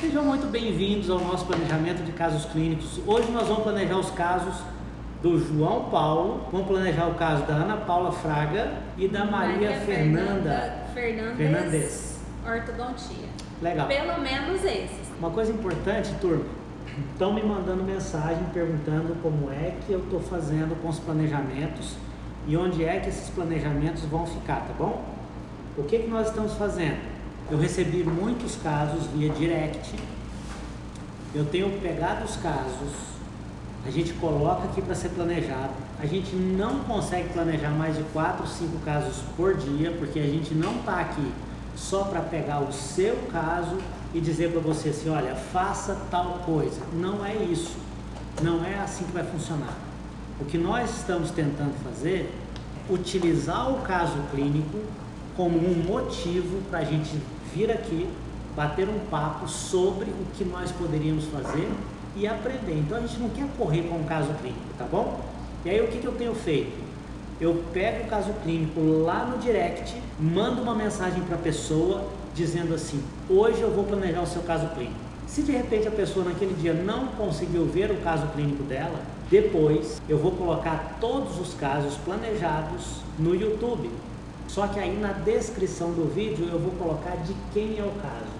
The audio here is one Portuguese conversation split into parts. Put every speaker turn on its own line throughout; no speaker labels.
Sejam muito bem-vindos ao nosso planejamento de casos clínicos. Hoje nós vamos planejar os casos do João Paulo, vamos planejar o caso da Ana Paula Fraga e da Maria Fernanda Fernandes.
Ortodontia.
Legal.
Pelo menos esses.
Uma coisa importante, turma, estão me mandando mensagem perguntando como é que eu estou fazendo com os planejamentos e onde é que esses planejamentos vão ficar, tá bom? O que nós estamos fazendo? Eu recebi muitos casos via direct, eu tenho pegado os casos, a gente coloca aqui para ser planejado, a gente não consegue planejar mais de 4, 5 casos por dia, porque a gente não está aqui só para pegar o seu caso e dizer para você assim, olha, faça tal coisa. Não é isso, não é assim que vai funcionar. O que nós estamos tentando fazer é utilizar o caso clínico como um motivo para a gente vir aqui, bater um papo sobre o que nós poderíamos fazer e aprender. Então a gente não quer correr com o caso clínico, tá bom? E aí o que eu tenho feito? Eu pego o caso clínico lá no direct, mando uma mensagem para a pessoa dizendo assim, hoje eu vou planejar o seu caso clínico. Se de repente a pessoa naquele dia não conseguiu ver o caso clínico dela, depois eu vou colocar todos os casos planejados no YouTube. Só que aí na descrição do vídeo eu vou colocar de quem é o caso.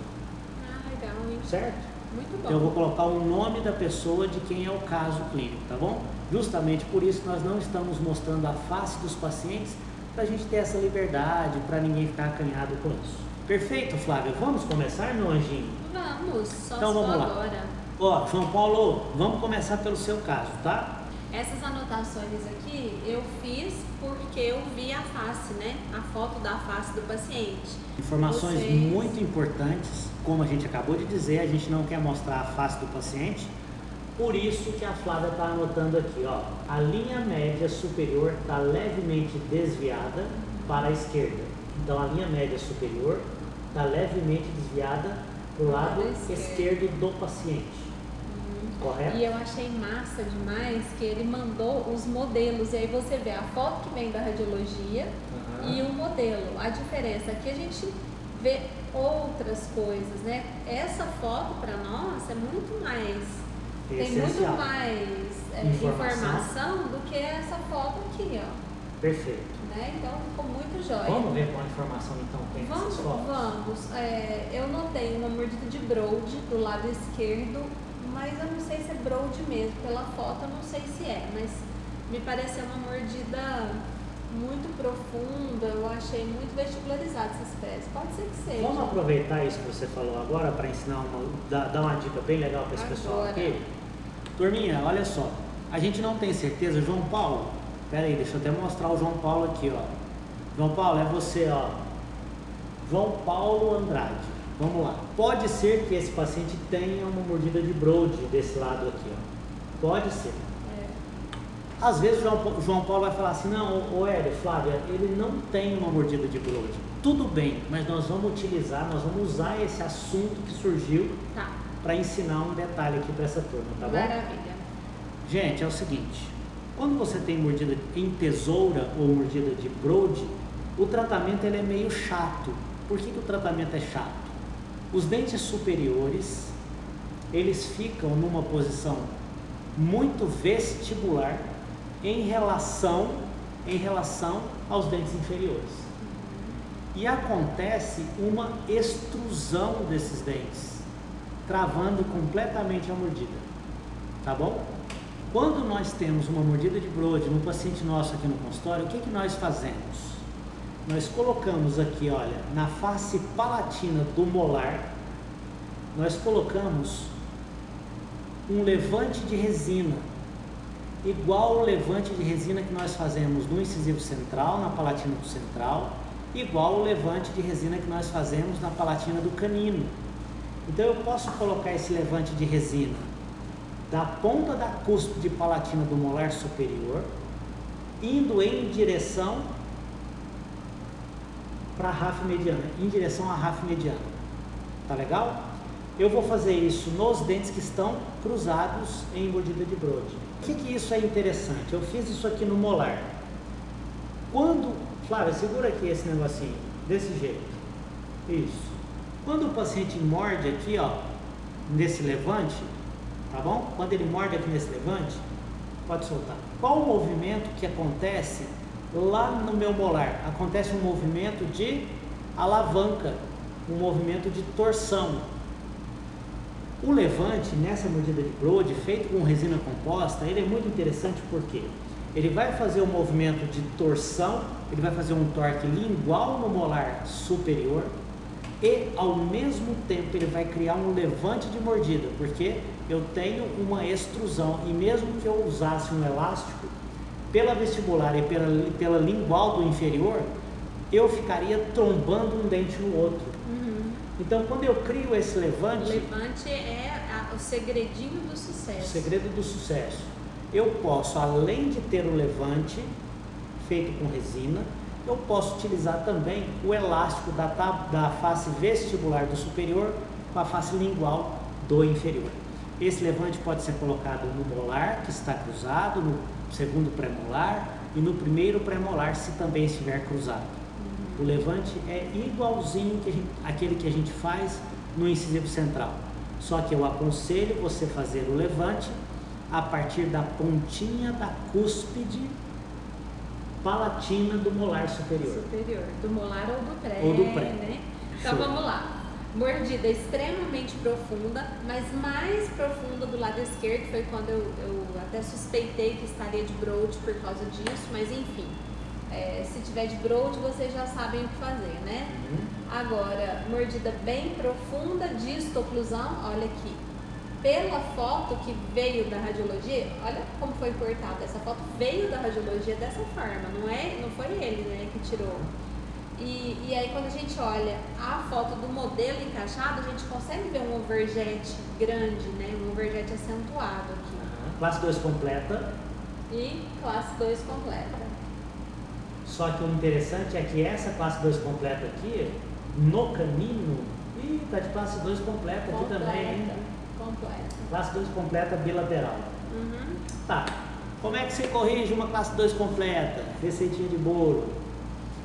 Ah, legal, hein?
Certo?
Muito bom.
Eu vou colocar o nome da pessoa de quem é o caso clínico, tá bom? Justamente por isso nós não estamos mostrando a face dos pacientes, para a gente ter essa liberdade, para ninguém ficar acanhado com isso. Perfeito, Flávia? Vamos começar, meu anjinho?
Vamos, só
Então vamos lá.
agora.
Ó, João Paulo, vamos começar pelo seu caso, tá?
Essas anotações aqui eu fiz porque eu vi a face, né? A foto da face do paciente.
Informações muito importantes, como a gente acabou de dizer, a gente não quer mostrar a face do paciente, por isso que a Flávia está anotando aqui, ó, a linha média superior está levemente desviada para a esquerda. Então a linha média superior está levemente desviada para o lado esquerdo do paciente. Correto?
E eu achei massa demais que ele mandou os modelos, e aí você vê a foto que vem da radiologia e o modelo. A diferença aqui a gente vê outras coisas, né? Essa foto para nós é muito mais, tem muito mais informação do que essa foto aqui, ó.
Perfeito.
Né? Então ficou muito jóia.
Vamos ver qual informação então tem nessas fotos?
Vamos. Eu notei uma mordida de Broad do lado esquerdo, mas eu não sei se é Broad mesmo, pela foto eu não sei se é, mas me pareceu uma mordida muito profunda, eu achei muito vestibularizada essa espécie, pode ser que seja.
Vamos aproveitar isso que você falou agora para ensinar dar uma dica bem legal para esse pessoal aqui. Turminha, olha só, a gente não tem certeza, João Paulo, pera aí, deixa eu até mostrar o João Paulo aqui, ó. João Paulo, é você, ó, João Paulo Andrade. Vamos lá. Pode ser que esse paciente tenha uma mordida de Broad desse lado aqui, ó. Pode ser. Às vezes o João Paulo vai falar assim, não, ô Hélio, Flávia, ele não tem uma mordida de Broad. Tudo bem, mas nós vamos usar esse assunto que surgiu para ensinar um detalhe aqui para essa turma, tá bom?
Maravilha.
Gente, é o seguinte, quando você tem mordida em tesoura ou mordida de Broad, o tratamento ele é meio chato. Por que o tratamento é chato? Os dentes superiores, eles ficam numa posição muito vestibular em relação aos dentes inferiores. E acontece uma extrusão desses dentes, travando completamente a mordida, tá bom? Quando nós temos uma mordida de Broad no paciente nosso aqui no consultório, o que nós fazemos? Nós colocamos aqui, olha, na face palatina do molar, nós colocamos um levante de resina, igual o levante de resina que nós fazemos no incisivo central, na palatina do central, igual o levante de resina que nós fazemos na palatina do canino. Então eu posso colocar esse levante de resina da ponta da cúspide palatina do molar superior, indo em direção para a RAF mediana, em direção à RAF mediana. Tá legal? Eu vou fazer isso nos dentes que estão cruzados em mordida de Broad. O que isso é interessante? Eu fiz isso aqui no molar. Quando, Flávia, segura aqui esse negocinho, desse jeito. Isso. Quando o paciente morde aqui, ó, nesse levante, tá bom? Quando ele morde aqui nesse levante, pode soltar. Qual o movimento que acontece lá no meu molar? Acontece um movimento de alavanca, um movimento de torção. O levante nessa mordida de Broad, feito com resina composta, ele é muito interessante porque ele vai fazer um movimento de torção, ele vai fazer um torque lingual no molar superior e ao mesmo tempo ele vai criar um levante de mordida, porque eu tenho uma extrusão e mesmo que eu usasse um elástico, pela vestibular e pela lingual do inferior, eu ficaria trombando um dente no outro. Então, quando eu crio esse levante...
O levante é o segredinho do sucesso.
O segredo do sucesso. Eu posso, além de ter o levante feito com resina, eu posso utilizar também o elástico da face vestibular do superior com a face lingual do inferior. Esse levante pode ser colocado no molar, que está cruzado, no segundo premolar e no primeiro premolar, se também estiver cruzado. O levante é igualzinho àquele que a gente faz no incisivo central. Só que eu aconselho você fazer o levante a partir da pontinha da cúspide palatina do molar superior.
Do molar ou do pré. Né? Então vamos lá. Mordida extremamente profunda, mas mais profunda do lado esquerdo. Foi quando eu até suspeitei que estaria de Broad por causa disso, mas enfim. Se tiver de Broad, vocês já sabem o que fazer, né? Agora, mordida bem profunda, distoclusão, olha aqui. Pela foto que veio da radiologia, olha como foi cortada. Essa foto veio da radiologia dessa forma, não foi ele, né, que tirou. E aí quando a gente olha a foto do modelo encaixado, a gente consegue ver um overjet grande, né? Um overjet acentuado aqui.
Classe 2 completa.
E classe 2 completa.
Só que o interessante é que essa classe 2 completa aqui, no canino, tá de classe 2 completa aqui também, hein?
Completa.
Classe 2 completa bilateral. Tá. Como é que você corrige uma classe 2 completa? Receitinha de bolo.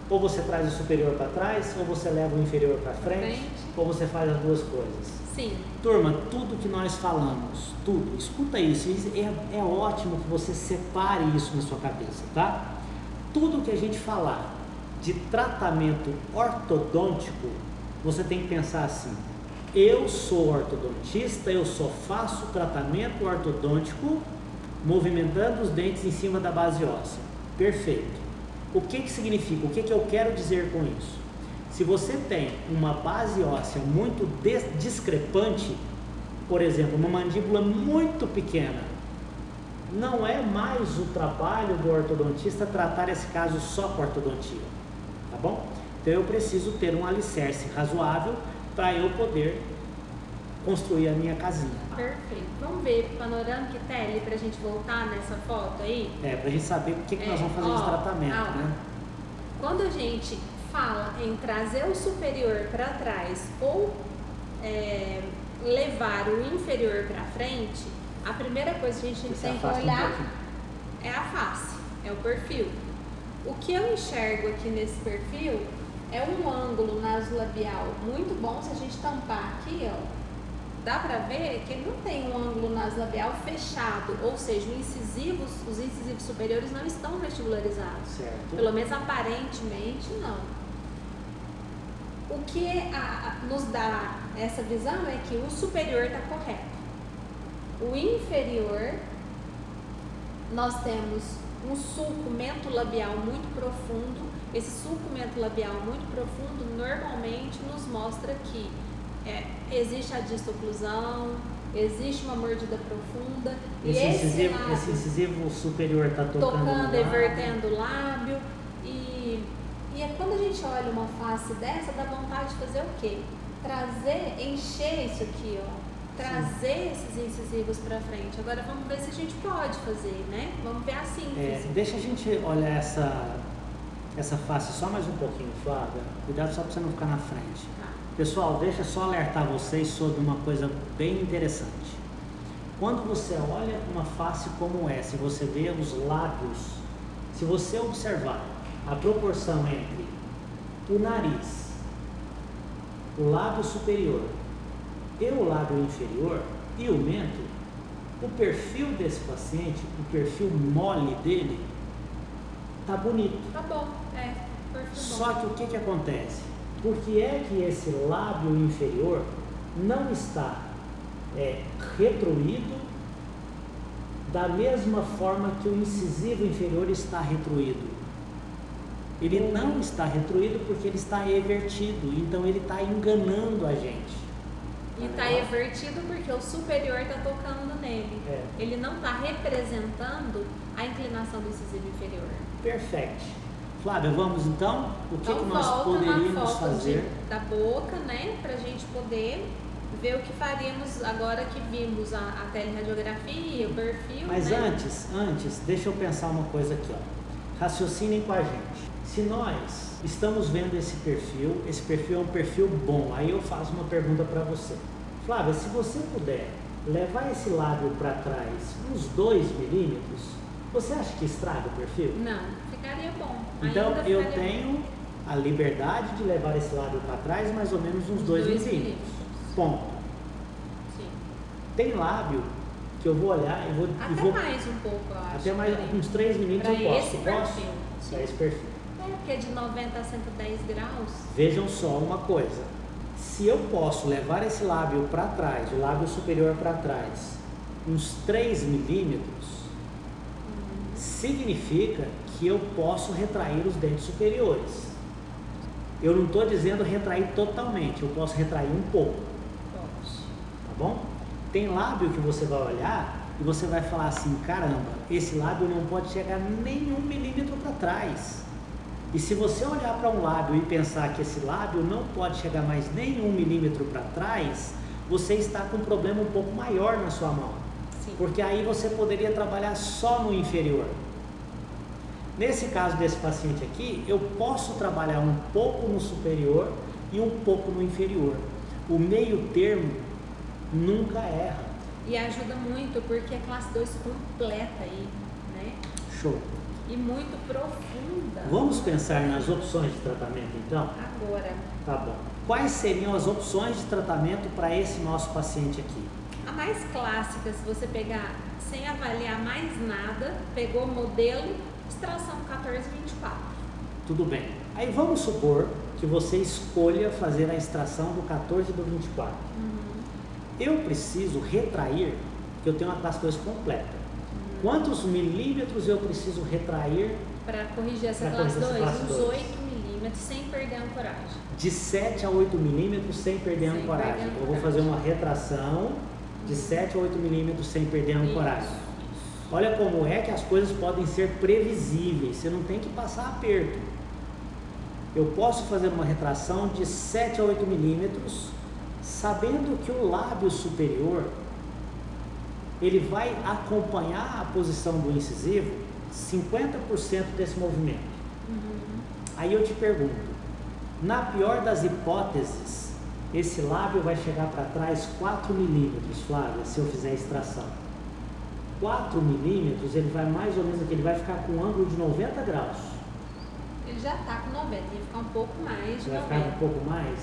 Ou você traz o superior para trás, ou você leva o inferior para frente, ou você faz as duas coisas.
Sim.
Turma, tudo que nós falamos, tudo, escuta isso, é ótimo que você separe isso na sua cabeça, tá? Tudo que a gente falar de tratamento ortodôntico, você tem que pensar assim: eu sou ortodontista, eu só faço tratamento ortodôntico movimentando os dentes em cima da base óssea. Perfeito. O que significa? O que eu quero dizer com isso? Se você tem uma base óssea muito discrepante, por exemplo, uma mandíbula muito pequena, não é mais o trabalho do ortodontista tratar esse caso só com ortodontia, tá bom? Então eu preciso ter um alicerce razoável para eu poder construir a minha casinha.
Perfeito. Vamos ver panorâmica e tele para a gente voltar nessa foto aí?
Para a gente saber o que nós vamos fazer de tratamento, né?
Quando a gente fala em trazer o superior para trás ou levar o inferior para frente, a primeira coisa que a gente tem que olhar é a face, é o perfil. O que eu enxergo aqui nesse perfil é um ângulo nasolabial muito bom. Se a gente tampar aqui, ó, dá pra ver que ele não tem um ângulo nasolabial fechado, ou seja, os incisivos superiores não estão vestibularizados.
Certo.
Pelo menos aparentemente não. O que nos dá essa visão é que o superior está correto. O inferior, nós temos um sulco mentolabial muito profundo. Esse sulco mentolabial muito profundo normalmente nos mostra que existe a distoclusão, existe uma mordida profunda.
Esse incisivo superior está tocando
e vertendo o lábio. E quando a gente olha uma face dessa, dá vontade de fazer o quê? Encher isso aqui, ó. Trazer esses incisivos para frente. Agora vamos ver se a gente pode fazer, né? Vamos ver a síntese.
Deixa a gente olhar essa face só mais um pouquinho, Flávia. Cuidado só para você não ficar na frente.
Tá.
Pessoal, deixa eu só alertar vocês sobre uma coisa bem interessante. Quando você olha uma face como essa e você vê os lábios, se você observar a proporção entre o nariz, o lábio superior e o lábio inferior e o mento, o perfil desse paciente, o perfil mole dele, tá bonito.
Tá bom, perfil
Só
bom.
que o que acontece? Por que é que esse lábio inferior não está retruído da mesma forma que o incisivo inferior está retruído? Ele não está retruído porque ele está evertido, então ele está enganando a gente.
E está evertido porque o superior está tocando nele. Ele não está representando a inclinação do incisivo inferior.
Perfeito. Flávia, vamos então? O que nós
volta
poderíamos
na foto
fazer?
Da boca, né? Para a gente poder ver o que faríamos agora que vimos a teleradiografia, o perfil.
Mas
né?
antes, deixa eu pensar uma coisa aqui, ó. Raciocinem com a gente. Se nós estamos vendo esse perfil é um perfil bom, aí eu faço uma pergunta para você. Flávia, se você puder levar esse lábio para trás uns 2 milímetros, você acha que estraga o perfil?
Não, ficaria bom.
Então
Ainda
eu
ficaria
tenho
bom.
a liberdade de levar esse lábio para trás mais ou menos uns 2 milímetros. Ponto.
Sim.
Tem lábio que eu vou olhar e vou...
Até mais um pouco, eu acho.
Até mais uns 3 milímetros
Pra
eu posso.
esse
Posso?
perfil.
Para esse perfil.
Porque é de 90 a 110 graus.
Vejam só uma coisa. Se eu posso levar esse lábio para trás, o lábio superior para trás, uns 3 milímetros, significa que eu posso retrair os dentes superiores. Eu não estou dizendo retrair totalmente, eu posso retrair um pouco.
Pode.
Tá bom? Tem lábio que você vai olhar e você vai falar assim, caramba, esse lábio não pode chegar nem 1 milímetro para trás. E se você olhar para um lábio e pensar que esse lábio não pode chegar mais nem 1 milímetro para trás, você está com um problema um pouco maior na sua mão.
Sim.
Porque aí você poderia trabalhar só no inferior. Nesse caso desse paciente aqui, eu posso trabalhar um pouco no superior e um pouco no inferior. O meio termo nunca erra.
E ajuda muito porque é classe 2 completa aí, né?
Show.
E muito profunda.
Vamos pensar nas opções de tratamento então?
Agora,
Tá bom. Quais seriam as opções de tratamento para esse nosso paciente aqui?
a mais clássica, se você pegar sem avaliar mais nada, pegou o modelo, extração 1424.
Tudo bem. Aí vamos supor que você escolha fazer a extração do 14 e do 24. Eu preciso retrair, que eu tenho uma classe 2 completa. Quantos milímetros eu preciso retrair?
Para corrigir essa
Pra
classe
corrigir
2,
essa classe
uns
2.
8 milímetros sem perder a ancoragem.
De 7 a 8 milímetros sem perder a
Sem
ancoragem.
perder a
Eu vou fazer uma retração de 7 a 8 milímetros sem perder a ancoragem.
Isso.
Olha como é que as coisas podem ser previsíveis, você não tem que passar aperto. Eu posso fazer uma retração de 7 a 8 milímetros, sabendo que o lábio superior ele vai acompanhar a posição do incisivo 50% desse movimento. Aí eu te pergunto, na pior das hipóteses, esse lábio vai chegar para trás 4 milímetros, Flávia, se eu fizer a extração. 4 milímetros, ele vai mais ou menos aqui, ele vai ficar com um ângulo de 90 graus.
Ele já está com 90, ia ficar um pouco mais de
Vai
90.
ficar um pouco mais?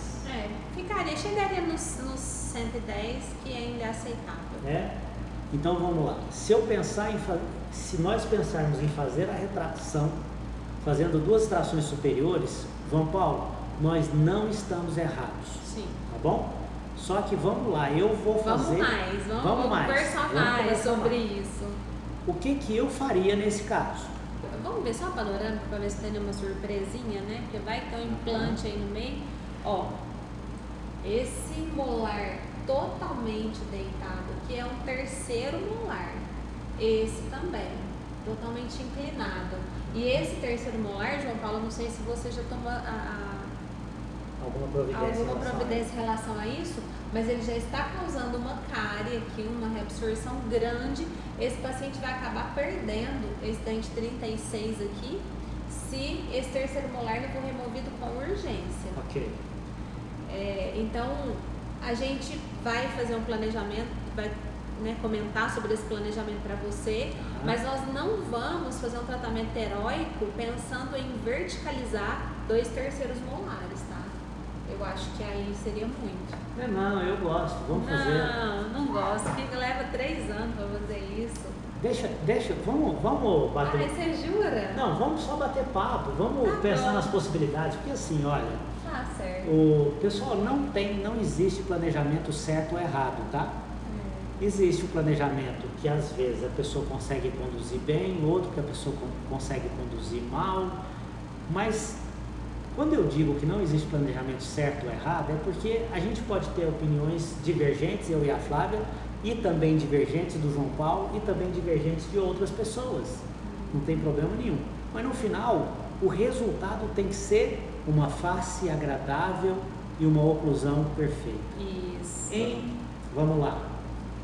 Chegaria nos 110, que ainda é aceitável.
Né? Então vamos lá. Se nós pensarmos em fazer a retração, fazendo 2 extrações superiores, João Paulo, nós não estamos errados.
Sim.
Tá bom? Só que vamos lá, eu vou fazer...
Vamos conversar mais sobre isso.
O que eu faria nesse caso?
Vamos ver só a panorâmica para ver se tem uma surpresinha, né? Porque vai ter um implante aí no meio. Ó, esse molar totalmente deitado aqui é um terceiro molar. Esse também, totalmente inclinado. E esse terceiro molar, João Paulo, não sei se você já tomou
Alguma providência
em relação a isso, mas ele já está causando uma cárie aqui, uma reabsorção grande. Esse paciente vai acabar perdendo esse dente 36 aqui, se esse terceiro molar não for removido com urgência.
Ok.
Então, a gente vai fazer um planejamento, vai comentar sobre esse planejamento para você, mas nós não vamos fazer um tratamento heróico pensando em verticalizar 2 terceiros molares, tá? Eu eu acho que aí seria muito.
Não, eu gosto, vamos fazer.
Não gosto, porque leva 3 anos pra fazer isso.
Deixa, vamos bater.
Ai, você jura?
Não, vamos só bater papo, vamos pensar nas possibilidades, porque assim, olha,
Tá certo.
o pessoal não existe planejamento certo ou errado, tá? Existe o planejamento que às vezes a pessoa consegue conduzir bem, outro que a pessoa consegue conduzir mal, mas quando eu digo que não existe planejamento certo ou errado, é porque a gente pode ter opiniões divergentes, eu e a Flávia, e também divergentes do João Paulo e também divergentes de outras pessoas. Não tem problema nenhum. Mas no final, o resultado tem que ser uma face agradável e uma oclusão perfeita.
Isso.
Vamos lá.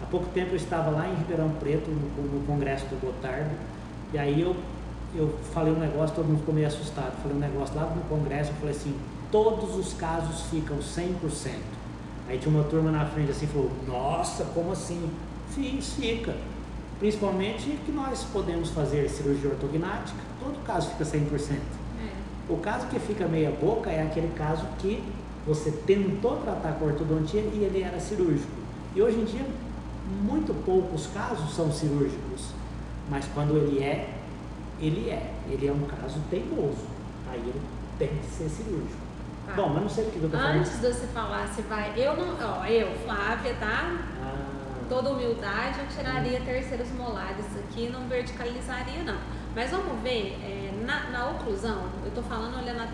Há pouco tempo eu estava lá em Ribeirão Preto, no congresso do Gotardo, e aí eu falei um negócio, todo mundo ficou meio assustado. Falei um negócio lá no congresso, eu falei assim, todos os casos ficam 100%. Aí tinha uma turma na frente assim, falou, nossa, como assim? Fica. Principalmente que nós podemos fazer cirurgia ortognática, todo caso fica 100%. O caso que fica meia boca é aquele caso que você tentou tratar com ortodontia e ele era cirúrgico. E hoje em dia, muito poucos casos são cirúrgicos, mas quando ele é um caso teimoso, aí ele tem que ser cirúrgico. Bom, mas não sei o que eu tô falando.
Antes de você falar se vai, Flávia, tá? Toda humildade, eu tiraria terceiros molares aqui, não verticalizaria não. Mas vamos ver, na oclusão, eu tô falando olhando na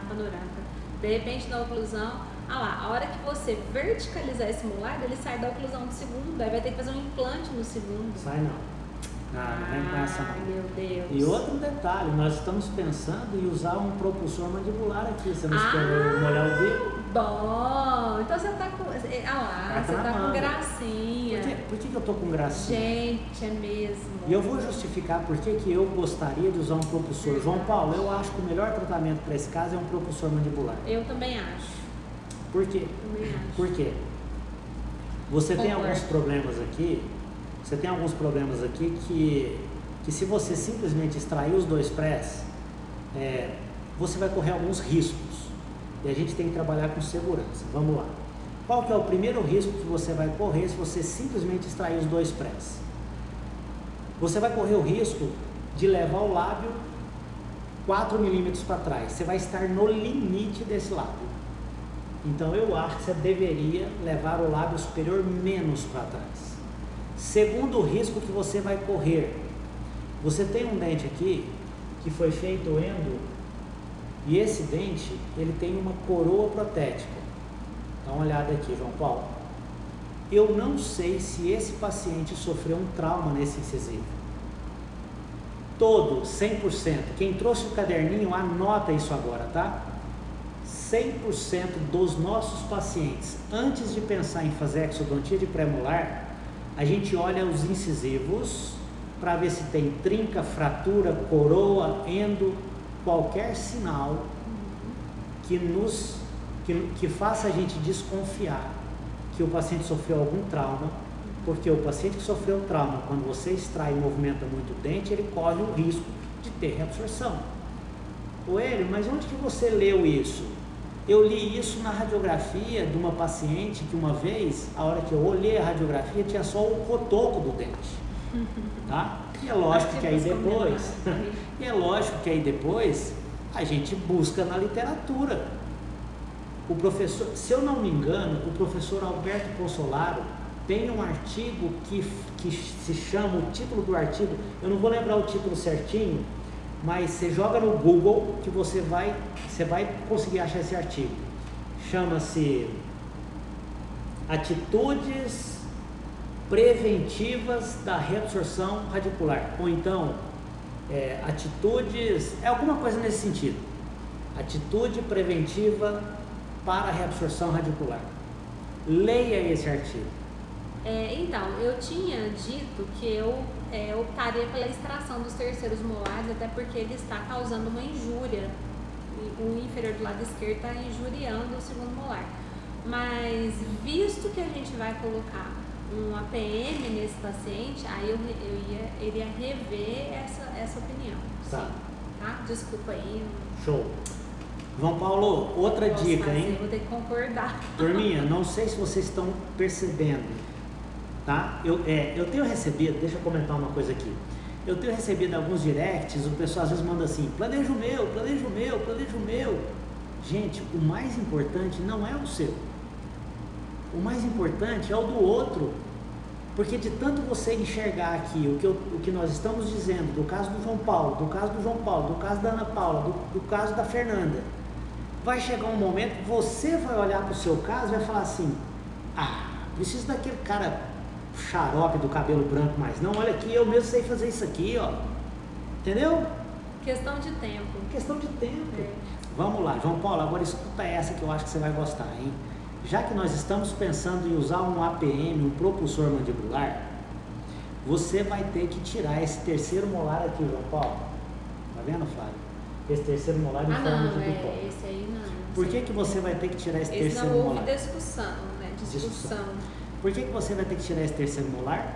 panorâmica, de repente na oclusão, a hora que você verticalizar esse molar, ele sai da oclusão do segundo, aí vai ter que fazer um implante no segundo.
Sai não. Não vem com essa não.
Meu Deus.
E outro detalhe, nós estamos pensando em usar um propulsor mandibular aqui, você não quer molhar o dedo?
Bom, então você tá com. Você tá com gracinha.
Por que eu tô com gracinha?
Gente, é mesmo.
E eu vou justificar por que eu gostaria de usar um propulsor. João Paulo, eu acho que o melhor tratamento para esse caso é um propulsor mandibular.
Eu também acho.
Por quê?
Também acho.
Por quê? Você tem alguns problemas aqui que se você simplesmente extrair os 2 prés, você vai correr alguns riscos. E a gente tem que trabalhar com segurança. Vamos lá. Qual que é o primeiro risco que você vai correr se você simplesmente extrair os 2 prés? Você vai correr o risco de levar o lábio 4 milímetros para trás. Você vai estar no limite desse lábio. Então eu acho que você deveria levar o lábio superior menos para trás. Segundo risco que você vai correr, você tem um dente aqui que foi feito endo e esse dente ele tem uma coroa protética. Dá uma olhada aqui, João Paulo. Eu não sei se esse paciente sofreu um trauma nesse incisivo. Todo, 100%. Quem trouxe o caderninho, anota isso agora, tá? 100% dos nossos pacientes, antes de pensar em fazer exodontia de pré-molar, a gente olha os incisivos para ver se tem trinca, fratura, coroa, endo, qualquer sinal que faça a gente desconfiar que o paciente sofreu algum trauma, porque o paciente que sofreu trauma, quando você extrai e movimenta muito o dente, ele corre o risco de ter reabsorção. Hélio, mas onde que você leu isso? Eu li isso na radiografia de uma paciente que uma vez, a hora que eu olhei a radiografia, tinha só o cotoco do dente, tá? E é lógico que aí depois, a gente busca na literatura. O professor, se eu não me engano, o professor Alberto Consolaro tem um artigo que se chama, o título do artigo, eu não vou lembrar o título certinho, mas você joga no Google que você vai conseguir achar esse artigo. Chama-se Atitudes Preventivas da Reabsorção Radicular, ou então atitudes, alguma coisa nesse sentido. Atitude preventiva para a reabsorção radicular. Leia esse artigo.
Então, eu tinha dito que eu optaria pela extração dos terceiros molares, até porque ele está causando uma injúria. O inferior do lado esquerdo está injuriando o segundo molar. Mas, visto que a gente vai colocar um APM nesse paciente, aí eu iria rever essa opinião.
Tá.
Sim, tá? Desculpa aí.
Show. João Paulo, outra dica, hein?
Eu vou ter que concordar.
Turminha, não sei se vocês estão percebendo, tá? Eu tenho recebido, deixa eu comentar uma coisa aqui. Eu tenho recebido alguns directs, o pessoal às vezes manda assim, planeja o meu, planeja o meu, planeja o meu. Gente, o mais importante não é o seu. O mais importante é o do outro. Porque de tanto você enxergar aqui o que nós estamos dizendo, do caso do João Paulo, do caso da Ana Paula, do caso da Fernanda, vai chegar um momento que você vai olhar para o seu caso e vai falar assim, preciso daquele cara xarope do cabelo branco, mas não, olha aqui, eu mesmo sei fazer isso aqui, ó. Entendeu?
Questão de tempo.
Questão de tempo. Vamos lá, João Paulo, agora escuta essa que eu acho que você vai gostar, hein? Já que nós estamos pensando em usar um APM, um propulsor mandibular, você vai ter que tirar esse terceiro molar aqui, João Paulo. Tá vendo, Flávio? Esse terceiro molar em forma de bipó.
Esse aí não.
Por que você vai ter que tirar esse terceiro molar?
Não houve discussão, né? Discussão.
Por que você vai ter que tirar esse terceiro molar?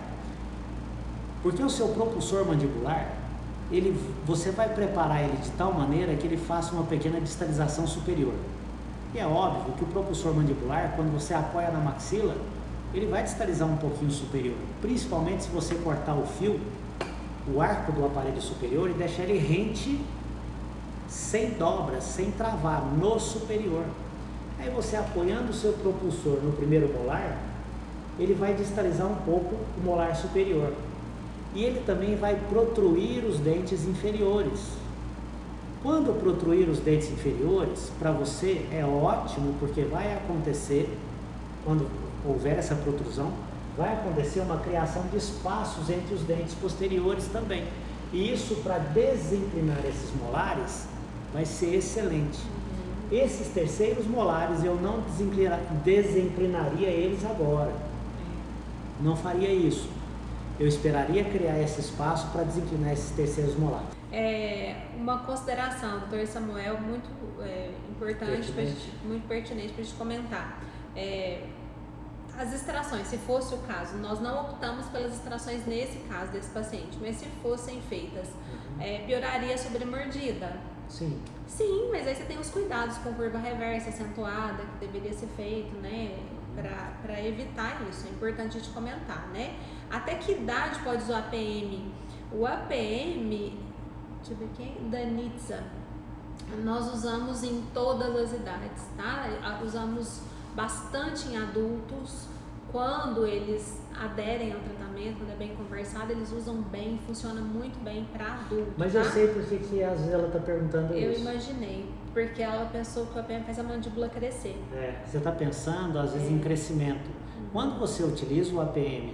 Porque o seu propulsor mandibular, você vai preparar ele de tal maneira que ele faça uma pequena distalização superior. E é óbvio que o propulsor mandibular, quando você apoia na maxila, ele vai distalizar um pouquinho superior, principalmente se você cortar o fio, o arco do aparelho superior, e deixar ele rente, sem dobra, sem travar, no superior. Aí você apoiando o seu propulsor no primeiro molar, ele vai distalizar um pouco o molar superior. E ele também vai protruir os dentes inferiores. Quando protruir os dentes inferiores, para você é ótimo, porque vai acontecer, quando houver essa protrusão, vai acontecer uma criação de espaços entre os dentes posteriores também. E isso, para desinclinar esses molares, vai ser excelente. Esses terceiros molares, eu não desinclinaria eles agora. Não faria isso. Eu esperaria criar esse espaço para desinclinar esses terceiros molares.
Uma consideração, doutor Samuel, muito importante, muito pertinente para a gente comentar. As extrações, se fosse o caso, nós não optamos pelas extrações nesse caso desse paciente, mas se fossem feitas, pioraria a sobremordida.
Sim.
Sim, mas aí você tem os cuidados com curva reversa acentuada, que deveria ser feito, né, para evitar isso. É importante a gente comentar, né? Até que idade pode usar APM? O APM, deixa eu ver quem? Danitza. Nós usamos em todas as idades, tá? Usamos bastante em adultos. Quando eles aderem ao tratamento, quando é bem conversado, eles usam bem, funciona muito bem para adultos.
Mas
tá?
eu sei porque que às vezes ela está perguntando isso.
Eu imaginei, porque ela pensou que o APM faz a mandíbula crescer.
Você está pensando às vezes em crescimento. Quando você utiliza o APM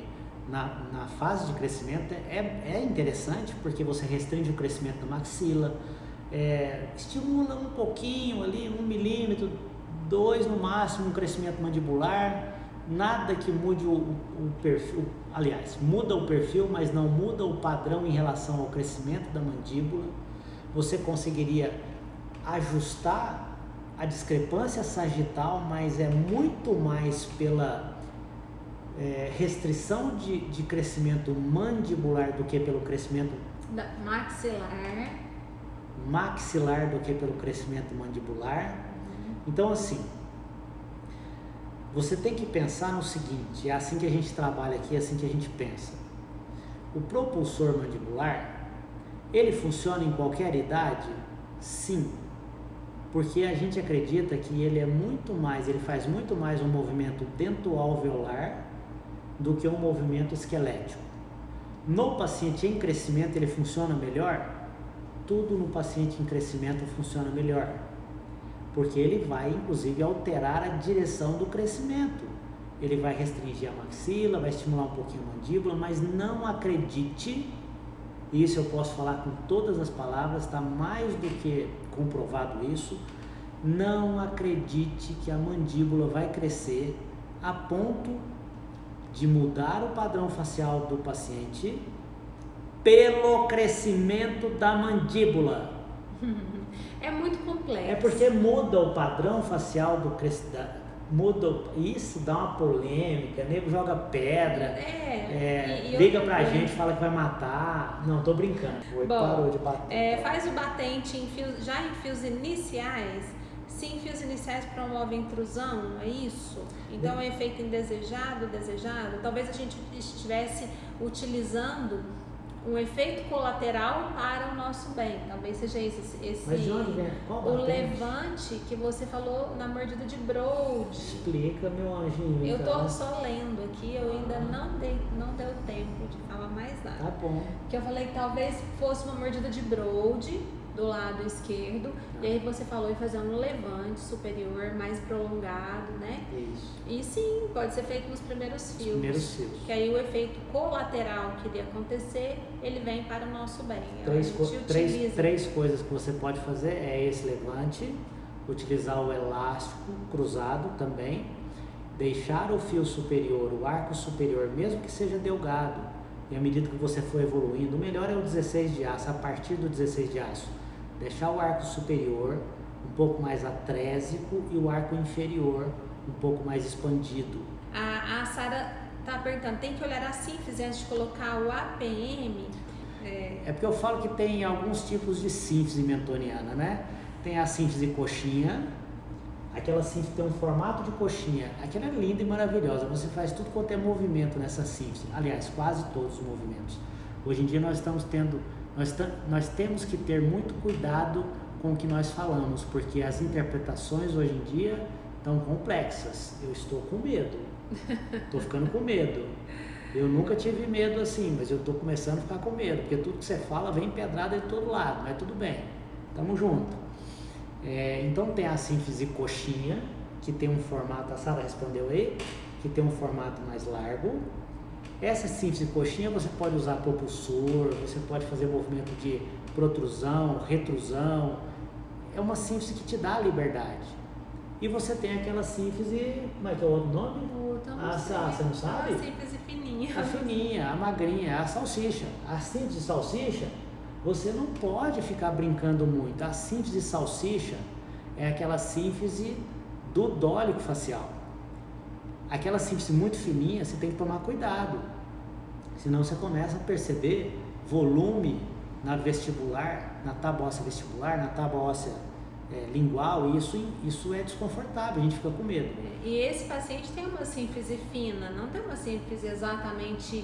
na fase de crescimento, é interessante porque você restringe o crescimento da maxila, estimula um pouquinho ali, 1 milímetro, 2 no máximo, um crescimento mandibular, nada que mude o perfil, aliás, muda o perfil, mas não muda o padrão em relação ao crescimento da mandíbula. Você conseguiria ajustar a discrepância sagital, mas é muito mais pela restrição de crescimento mandibular do que pelo crescimento maxilar do que pelo crescimento mandibular. Então, assim, você tem que pensar no seguinte, é assim que a gente trabalha aqui, é assim que a gente pensa. O propulsor mandibular, ele funciona em qualquer idade? Sim, porque a gente acredita que ele faz muito mais um movimento dentoalveolar do que um movimento esquelético. No paciente em crescimento ele funciona melhor? Tudo no paciente em crescimento funciona melhor, porque ele vai inclusive alterar a direção do crescimento. Ele vai restringir a maxila, vai estimular um pouquinho a mandíbula, mas não acredite, isso eu posso falar com todas as palavras, está mais do que comprovado isso, não acredite que a mandíbula vai crescer a ponto de mudar o padrão facial do paciente pelo crescimento da mandíbula.
É muito complexo.
É porque muda o padrão facial do crescimento. Isso dá uma polêmica, nego joga pedra, liga pra gente, fala que vai matar. Não, tô brincando. Parou de bater.
Faz o batente já em fios iniciais, Sim, fios iniciais promovem intrusão, é isso? Então, é efeito indesejado, desejado? Talvez a gente estivesse utilizando um efeito colateral para o nosso bem. Talvez seja esse
Mas de onde vem? Qual
o levante que você falou na mordida de Broad.
Explica, meu anjinho.
Eu tô só lendo aqui, eu ainda não deu tempo de falar mais nada.
Tá bom.
Que eu falei que talvez fosse uma mordida de Broad do lado esquerdo, e aí você falou em fazer um levante superior mais prolongado, né?
Isso.
E sim, pode ser feito nos primeiros fios. Que aí o efeito colateral que iria acontecer, ele vem para o nosso bem.
Três coisas que você pode fazer é esse levante, utilizar o elástico cruzado também, deixar o fio superior, o arco superior, mesmo que seja delgado, e à medida que você for evoluindo, o melhor é o 16 de aço, a partir do 16 de aço. Deixar o arco superior um pouco mais atrésico e o arco inferior um pouco mais expandido.
A Sara está perguntando, tem que olhar a sínfise antes de colocar o APM?
É porque eu falo que tem alguns tipos de sínfise mentoniana, né? Tem a sínfise coxinha, aquela sínfise tem um formato de coxinha, aquela é linda e maravilhosa, você faz tudo quanto é movimento nessa sínfise, aliás, quase todos os movimentos. Hoje em dia nós temos que ter muito cuidado com o que nós falamos, porque as interpretações hoje em dia estão complexas. Eu estou com medo, estou ficando com medo. Eu nunca tive medo assim, mas eu estou começando a ficar com medo, porque tudo que você fala vem pedrada de todo lado, mas tudo bem, tamo junto. Então tem a sínfise coxinha, que tem um formato, a Sara respondeu aí, que tem um formato mais largo. Essa sínfise coxinha você pode usar propulsor, você pode fazer movimento de protrusão, retrusão. É uma sínfise que te dá liberdade. E você tem aquela sínfise, como é que é o outro nome? Você não sabe?
A sínfise fininha.
A fininha, a magrinha, a salsicha. A sínfise salsicha, você não pode ficar brincando muito. A sínfise salsicha é aquela sínfise do dólico facial. Aquela sínfise muito fininha, você tem que tomar cuidado. Senão você começa a perceber volume na vestibular, na tábua óssea vestibular, na tábua óssea lingual, e isso é desconfortável, a gente fica com medo.
E esse paciente tem uma sínfise fina, não tem uma sínfise exatamente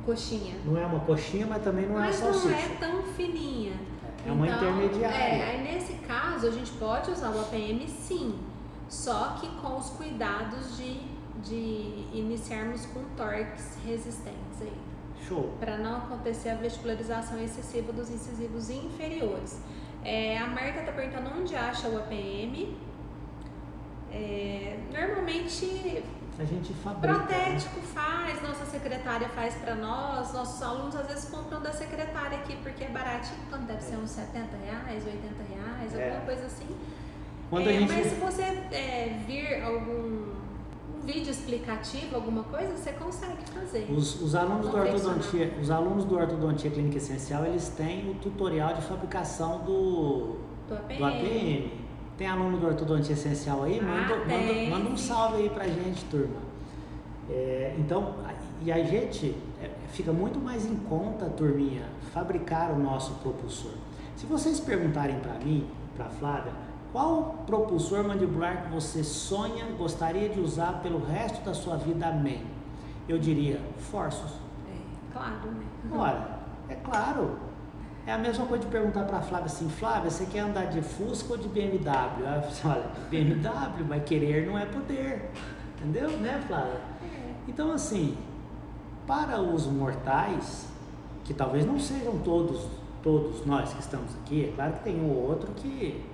coxinha.
Não é uma coxinha, mas também não é uma salsicha.
Mas não é tão fininha.
É uma intermediária.
Aí nesse caso a gente pode usar o APM sim, só que com os cuidados de iniciarmos com torques resistentes aí.
Show.
Para não acontecer a vestibularização excessiva dos incisivos inferiores. A Marta está perguntando onde acha o APM. Normalmente
a gente fabrica.
Protético faz, nossa secretária faz para nós, nossos alunos às vezes compram da secretária aqui porque é baratinho, então deve ser uns R$70, R$80, alguma coisa assim. Mas se você vir algum vídeo explicativo, alguma coisa, você consegue fazer.
Os alunos do Ortodontia Clínica Essencial, eles têm o tutorial de fabricação do APM. Tem aluno do Ortodontia Essencial aí? Manda um salve aí pra gente, turma. Então, e a gente fica muito mais em conta, turminha, fabricar o nosso propulsor. Se vocês perguntarem pra mim, pra Flávia, qual propulsor mandibular que você sonha, gostaria de usar pelo resto da sua vida, amém? Eu diria, Forsus.
Claro, né?
Ora, é claro. É a mesma coisa de perguntar para a Flávia assim, Flávia, você quer andar de Fusca ou de BMW? Ela fala, olha, BMW, mas querer não é poder. Entendeu, né, Flávia? Então, assim, para os mortais, que talvez não sejam todos nós que estamos aqui, é claro que tem um ou outro que...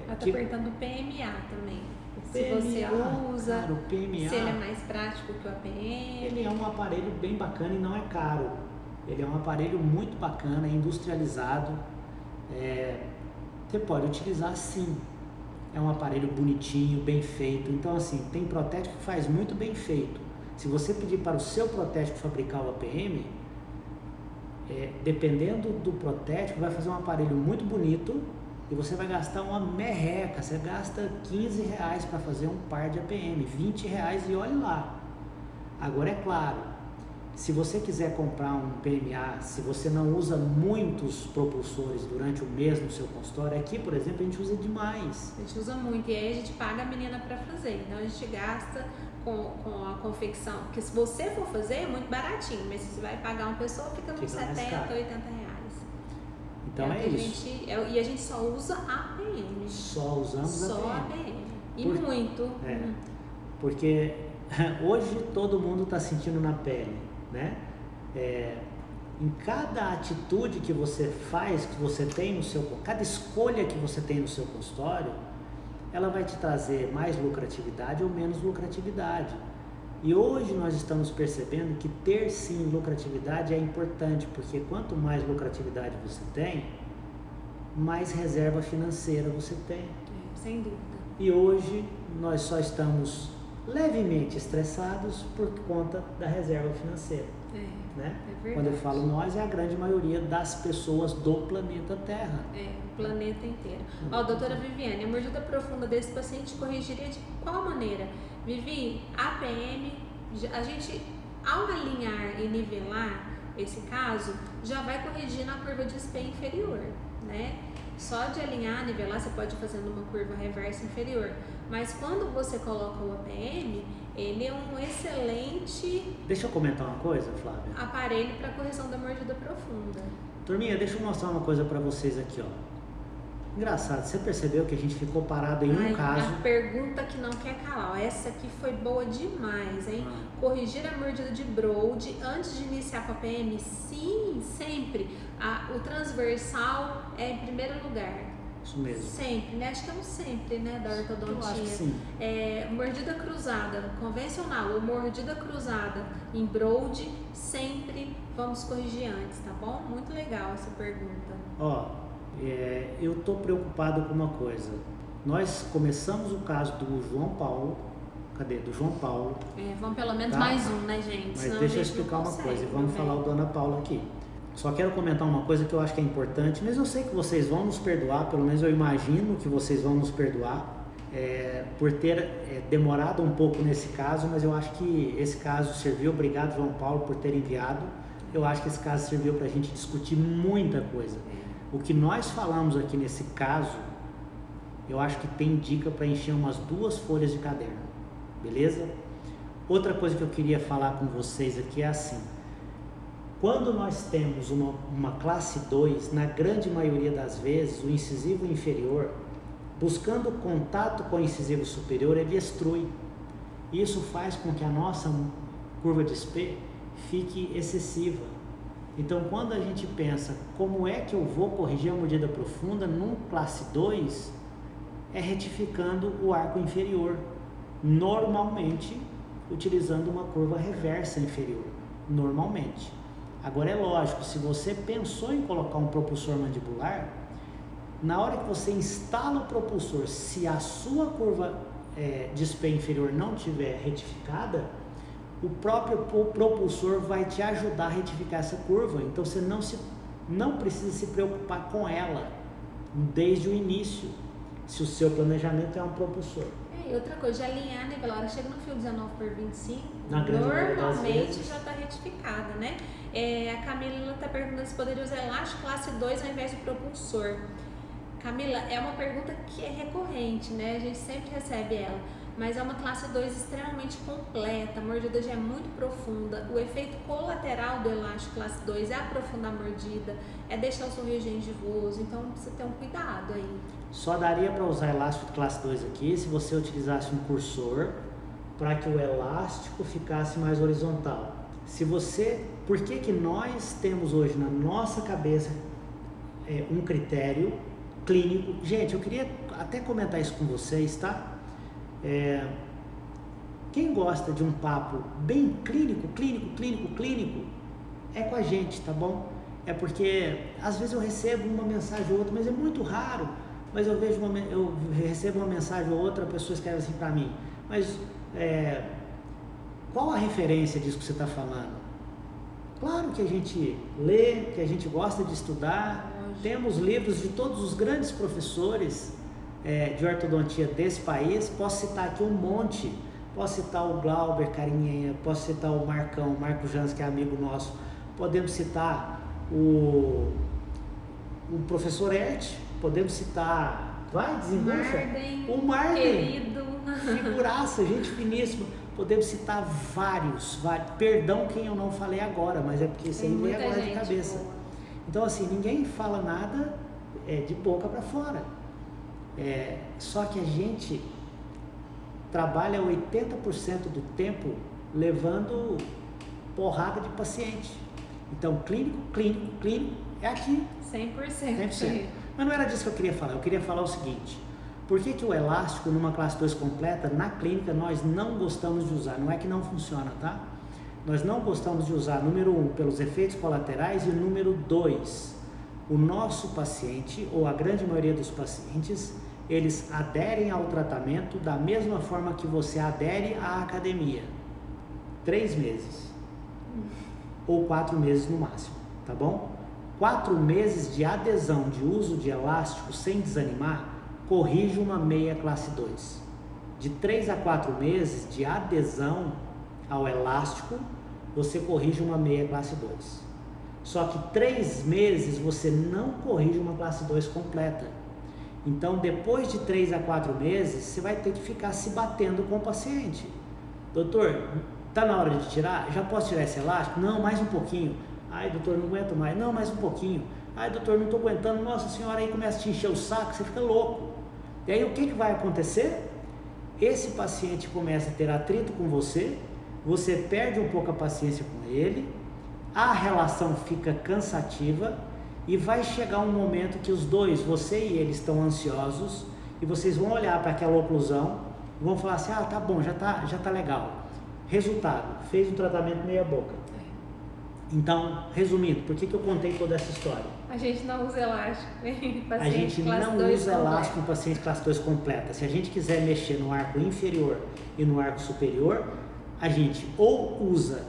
Ela está perguntando o PMA também. Se você usa,
cara, o PMA,
se ele é mais prático que o APM.
Ele é um aparelho bem bacana e não é caro. Ele é um aparelho muito bacana, é industrializado. Você pode utilizar sim. É um aparelho bonitinho, bem feito. Então, assim, tem protético que faz muito bem feito. Se você pedir para o seu protético fabricar o APM, dependendo do protético, vai fazer um aparelho muito bonito e você vai gastar uma merreca. Você gasta R$15 para fazer um par de APM, R$20 e olhe lá. Agora, é claro, Se você quiser comprar um PMA, se você não usa muitos propulsores durante o mês no seu consultório, aqui, por exemplo, a gente usa demais.
A gente usa muito, e aí a gente paga a menina para fazer. Então a gente gasta com a confecção, porque se você for fazer é muito baratinho, mas se você vai pagar uma pessoa, fica uns 70, 80 reais.
Então é isso.
E a gente só usa APM.
Só usamos
só APM. E muito.
Porque hoje todo mundo está sentindo na pele, né? Em cada atitude que você faz, que você tem no seu, cada escolha que você tem no seu consultório, ela vai te trazer mais lucratividade ou menos lucratividade. E hoje nós estamos percebendo que ter sim lucratividade é importante, porque quanto mais lucratividade você tem, mais reserva financeira você tem.
Sem dúvida.
E hoje nós só estamos levemente estressados por conta da reserva financeira. Né? Quando eu falo nós, é a grande maioria das pessoas do planeta Terra.
O planeta inteiro. Doutora Viviane, a mordida profunda desse paciente corrigiria de qual maneira? Vivi, APM, a gente, ao alinhar e nivelar esse caso, já vai corrigir na curva de SP inferior, né? Só de alinhar, nivelar, você pode ir fazendo uma curva reversa inferior. Mas quando você coloca o APM, ele é um excelente...
Deixa eu comentar uma coisa, Flávia.
Aparelho para correção da mordida profunda.
Turminha, deixa eu mostrar uma coisa para vocês aqui, ó. Engraçado, você percebeu que a gente ficou parado em um caso...
A pergunta que não quer calar, ó, essa aqui foi boa demais, hein? Corrigir a mordida de Broad antes de iniciar com a PM? Sim, sempre. O transversal é em primeiro lugar.
Isso mesmo.
Sempre, né? Acho que é um sempre, né, da ortodontia.
Eu acho que sim.
Mordida cruzada, convencional, ou mordida cruzada em Broad, sempre vamos corrigir antes, tá bom? Muito legal essa pergunta.
Eu estou preocupado com uma coisa. Nós começamos o caso do João Paulo. Cadê? Do João Paulo.
Vamos pelo menos mais um, né, gente?
Mas
senão
deixa eu explicar uma coisa. Vamos falar o Dona Paula aqui. Só quero comentar uma coisa que eu acho que é importante, mas eu sei que vocês vão nos perdoar, pelo menos eu imagino que vocês vão nos perdoar por ter demorado um pouco nesse caso, mas eu acho que esse caso serviu. Obrigado, João Paulo, por ter enviado. Eu acho que esse caso serviu para a gente discutir muita coisa. O que nós falamos aqui nesse caso, eu acho que tem dica para encher umas 2 folhas de caderno, beleza? Outra coisa que eu queria falar com vocês aqui é assim: quando nós temos uma classe 2, na grande maioria das vezes, o incisivo inferior, buscando contato com o incisivo superior, ele extrui. Isso faz com que a nossa curva de SP fique excessiva. Então, quando a gente pensa como é que eu vou corrigir a mordida profunda num classe 2, é retificando o arco inferior, normalmente utilizando uma curva reversa inferior, normalmente. Agora é lógico, se você pensou em colocar um propulsor mandibular, na hora que você instala o propulsor, se a sua curva de SP inferior não estiver retificada, o próprio propulsor vai te ajudar a retificar essa curva. Então você não precisa se preocupar com ela desde o início, se o seu planejamento é um propulsor.
E outra coisa, de alinhar, nivelar, ela chega no fio 19/25,
normalmente
já está retificada, né? A Camila está perguntando se poderia usar elástico classe 2 ao invés de propulsor. Camila, é uma pergunta que é recorrente, né? A gente sempre recebe ela. Mas é uma classe 2 extremamente completa, a mordida já é muito profunda. O efeito colateral do elástico classe 2 é aprofundar a mordida, é deixar o sorriso gengivoso, então precisa ter um cuidado aí.
Só daria para usar elástico classe 2 aqui se você utilizasse um cursor para que o elástico ficasse mais horizontal. Por que nós temos hoje na nossa cabeça um critério clínico? Gente, eu queria até comentar isso com vocês, tá? Quem gosta de um papo bem clínico, é com a gente, tá bom? É porque às vezes eu recebo uma mensagem ou outra, mas é muito raro. Mas eu recebo uma mensagem ou outra, a pessoa escreve assim para mim: mas qual a referência disso que você está falando? Claro que a gente lê, que a gente gosta de estudar. Temos livros de todos os grandes professores de ortodontia desse país. Posso citar aqui um monte. posso citar o Glauber Carinha, posso citar o Marco Jans, que é amigo nosso, podemos citar o professor Ert, podemos citar, desembucha, o Marden,
querido,
figuraça, gente finíssima, podemos citar vários, perdão quem eu não falei agora, mas é porque isso aí veio agora de cabeça. Boa. Então assim, ninguém fala nada de boca para fora, só que a gente trabalha 80% do tempo levando porrada de paciente. Então, clínico é aqui.
100%.
Mas não era disso que eu queria falar. Eu queria falar o seguinte: por que o elástico numa classe 2 completa, na clínica, nós não gostamos de usar? Não é que não funciona, tá? Nós não gostamos de usar, número 1, pelos efeitos colaterais, e número 2, o nosso paciente, ou a grande maioria dos pacientes, eles aderem ao tratamento da mesma forma que você adere à academia. 3 meses. Ou 4 meses no máximo, tá bom? 4 meses de adesão de uso de elástico sem desanimar, corrige uma meia classe 2. De 3 a 4 meses de adesão ao elástico, você corrige uma meia classe 2. Só que 3 meses você não corrige uma classe 2 completa. Então, depois de 3 a 4 meses, você vai ter que ficar se batendo com o paciente. Doutor, tá na hora de tirar? Já posso tirar esse elástico? Não, mais um pouquinho. Ai, doutor, não aguento mais. Não, mais um pouquinho. Ai, doutor, não estou aguentando. Nossa senhora, aí começa a te encher o saco, você fica louco. E aí, o que vai acontecer? Esse paciente começa a ter atrito com você, você perde um pouco a paciência com ele, a relação fica cansativa e vai chegar um momento que os dois, você e ele, estão ansiosos e vocês vão olhar para aquela oclusão e vão falar assim: ah, tá bom, já tá legal. Resultado, fez um tratamento meia boca. Então, resumindo, por que eu contei toda essa história?
A gente não usa elástico em paciente
A gente não usa elástico em paciente classe 2 completa. Se a gente quiser mexer no arco inferior e no arco superior, a gente ou usa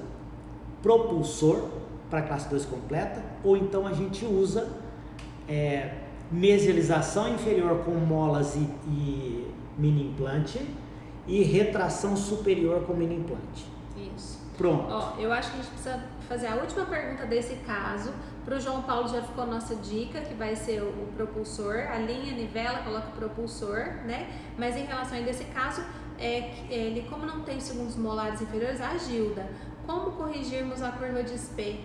propulsor para classe 2 completa, ou então a gente usa mesialização inferior com molas e mini implante e retração superior com mini implante.
Isso.
Pronto.
Ó, eu acho que a gente precisa fazer a última pergunta desse caso. Para o João Paulo já ficou a nossa dica, que vai ser o propulsor, a linha nivela, coloca o propulsor, né? Mas em relação a esse caso, ele, como não tem os segundos molares inferiores, a Gilda, como corrigirmos a curva de SPE,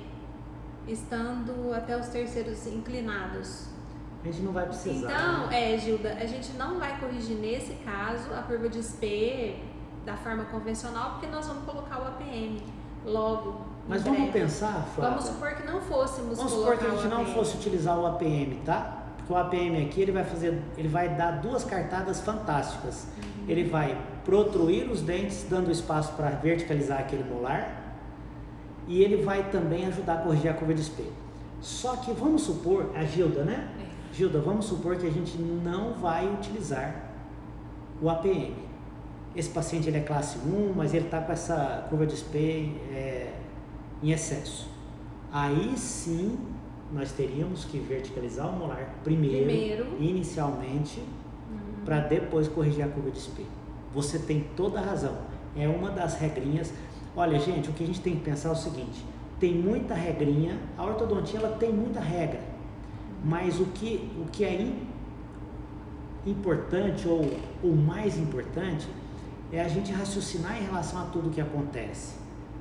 estando até os terceiros inclinados?
A gente não vai precisar.
Então, Gilda, a gente não vai corrigir nesse caso a curva de SPE da forma convencional, porque nós vamos colocar o APM logo.
Mas vamos pensar, Flávia.
Vamos supor que não fôssemos
Vamos supor que a gente não fosse utilizar o APM, tá? Porque o APM aqui ele vai dar 2 cartadas fantásticas. Uhum. Ele vai protruir os dentes, dando espaço para verticalizar aquele molar, e ele vai também ajudar a corrigir a curva de SPE. Só que vamos supor, a Gilda, né? Gilda, vamos supor que a gente não vai utilizar o APM. Esse paciente ele é classe 1, mas ele está com essa curva de SPE em excesso. Aí sim, nós teríamos que verticalizar o molar primeiro. Inicialmente, para depois corrigir a curva de SPE. Você tem toda a razão. É uma das regrinhas. Olha, gente, o que a gente tem que pensar é o seguinte: tem muita regrinha, a ortodontia ela tem muita regra, mas o que é importante ou mais importante é a gente raciocinar em relação a tudo que acontece.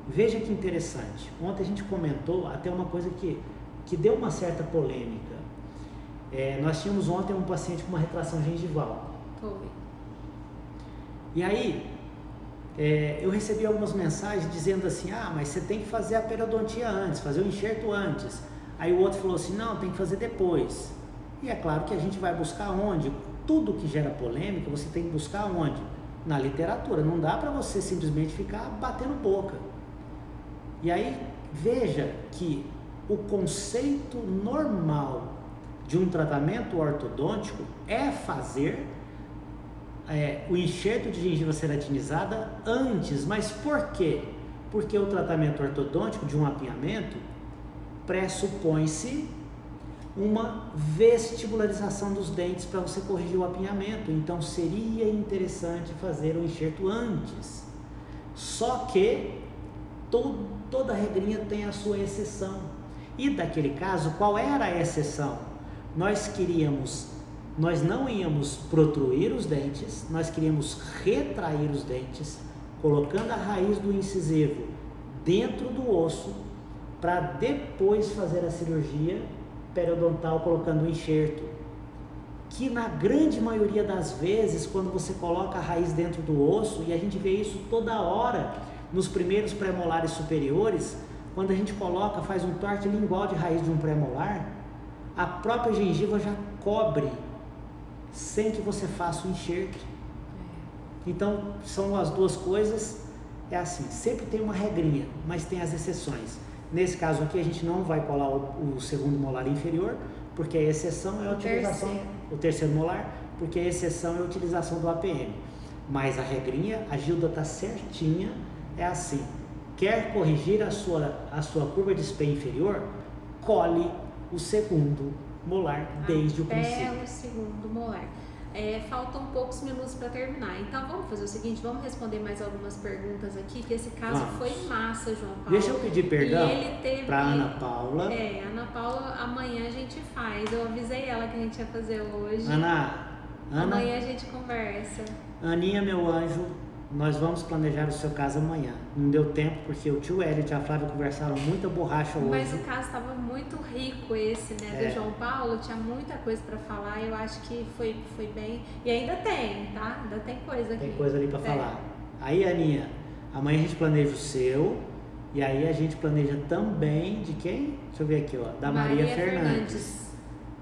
Veja que interessante, ontem a gente comentou até uma coisa que deu uma certa polêmica. Nós tínhamos ontem um paciente com uma retração gengival.
Foi.
E aí, eu recebi algumas mensagens dizendo assim: ah, mas você tem que fazer a periodontia antes, fazer o enxerto antes. Aí o outro falou assim: não, tem que fazer depois. E é claro que a gente vai buscar onde? Tudo que gera polêmica, você tem que buscar onde? Na literatura. Não dá para você simplesmente ficar batendo boca. E aí, veja que o conceito normal de um tratamento ortodôntico é fazer o enxerto de gengiva ceratinizada antes. Mas por quê? Porque o tratamento ortodôntico de um apinhamento pressupõe-se uma vestibularização dos dentes para você corrigir o apinhamento. Então seria interessante fazer o enxerto antes. Só que toda regrinha tem a sua exceção. E daquele caso, qual era a exceção? Nós não íamos protruir os dentes, nós queríamos retrair os dentes, colocando a raiz do incisivo dentro do osso, para depois fazer a cirurgia periodontal colocando o enxerto. Que na grande maioria das vezes, quando você coloca a raiz dentro do osso, e a gente vê isso toda hora nos primeiros premolares superiores, quando a gente faz um torte lingual de raiz de um premolar, a própria gengiva já cobre sem que você faça o enxerto. Então, são as duas coisas, é assim, sempre tem uma regrinha, mas tem as exceções. Nesse caso aqui, a gente não vai colar o segundo molar inferior, porque a exceção é a utilização, o terceiro molar, porque a exceção é a utilização do APM. Mas a regrinha, a Gilda está certinha, é assim, quer corrigir a sua curva de SPEI inferior, cole o segundo molar desde o princípio.
Até o segundo molar. Faltam poucos minutos para terminar, então vamos fazer o seguinte, vamos responder mais algumas perguntas aqui, que esse caso foi massa, João Paulo.
Deixa eu pedir perdão para Ana Paula.
Ana Paula, amanhã a gente faz, eu avisei ela que a gente ia fazer hoje.
Ana,
amanhã a gente conversa.
Aninha, meu anjo, nós vamos planejar o seu caso amanhã. Não deu tempo porque o tio Hélio e a Flávia conversaram muita borracha hoje.
Mas o caso estava muito rico esse, né, do João Paulo, tinha muita coisa para falar, eu acho que foi bem, e ainda tem, tá? Ainda tem coisa aqui.
Tem coisa ali para falar. Aí, Aninha, amanhã a gente planeja o seu, e aí a gente planeja também de quem? Deixa eu ver aqui, ó, da Maria Fernandes.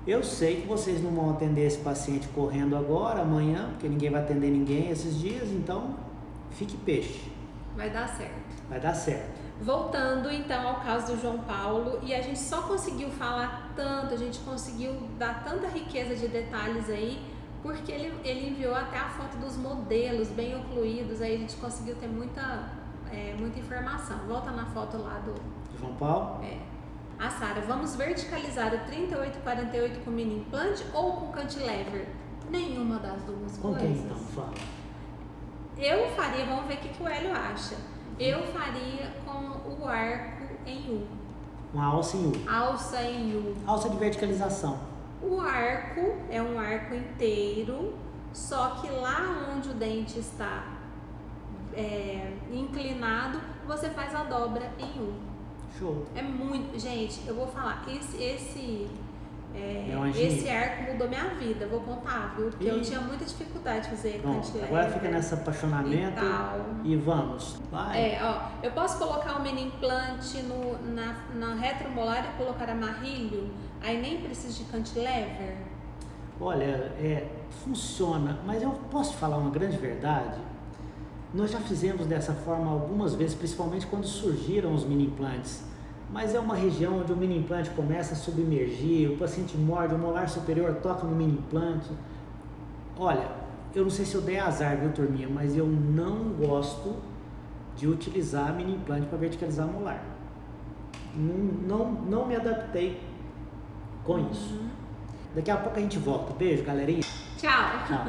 Eu sei que vocês não vão atender esse paciente correndo agora, amanhã, porque ninguém vai atender ninguém esses dias, então fique peixe.
Vai dar certo.
Vai dar certo.
Voltando então ao caso do João Paulo, e a gente só conseguiu falar tanto, a gente conseguiu dar tanta riqueza de detalhes aí, porque ele enviou até a foto dos modelos bem ocluídos, aí a gente conseguiu ter muita informação. Volta na foto lá do
João Paulo.
A Sara, vamos verticalizar o 3848 com mini implante ou com cantilever? Nenhuma das duas
com
coisas.
Quem então? Fala.
Eu faria, vamos ver o que o Hélio acha. Eu faria com o arco em U.
Uma alça em U.
Alça em U.
Alça de verticalização.
O arco é um arco inteiro, só que lá onde o dente está inclinado, você faz a dobra em U.
Show.
É muito... Gente, eu vou falar, esse
Esse
arco mudou minha vida, vou contar, viu? Porque eu tinha muita dificuldade de fazer cantilever.
Agora fica nesse apaixonamento e vamos. Vai.
Eu posso colocar o mini implante na retromolar e colocar amarrilho, aí nem preciso de cantilever?
Olha, funciona, mas eu posso te falar uma grande verdade? Nós já fizemos dessa forma algumas vezes, principalmente quando surgiram os mini implantes. Mas é uma região onde o mini implante começa a submergir, o paciente morde, o molar superior toca no mini implante. Olha, eu não sei se eu dei azar, viu, turminha, mas eu não gosto de utilizar mini implante para verticalizar molar. Não me adaptei com isso. Daqui a pouco a gente volta. Beijo, galerinha.
Tchau.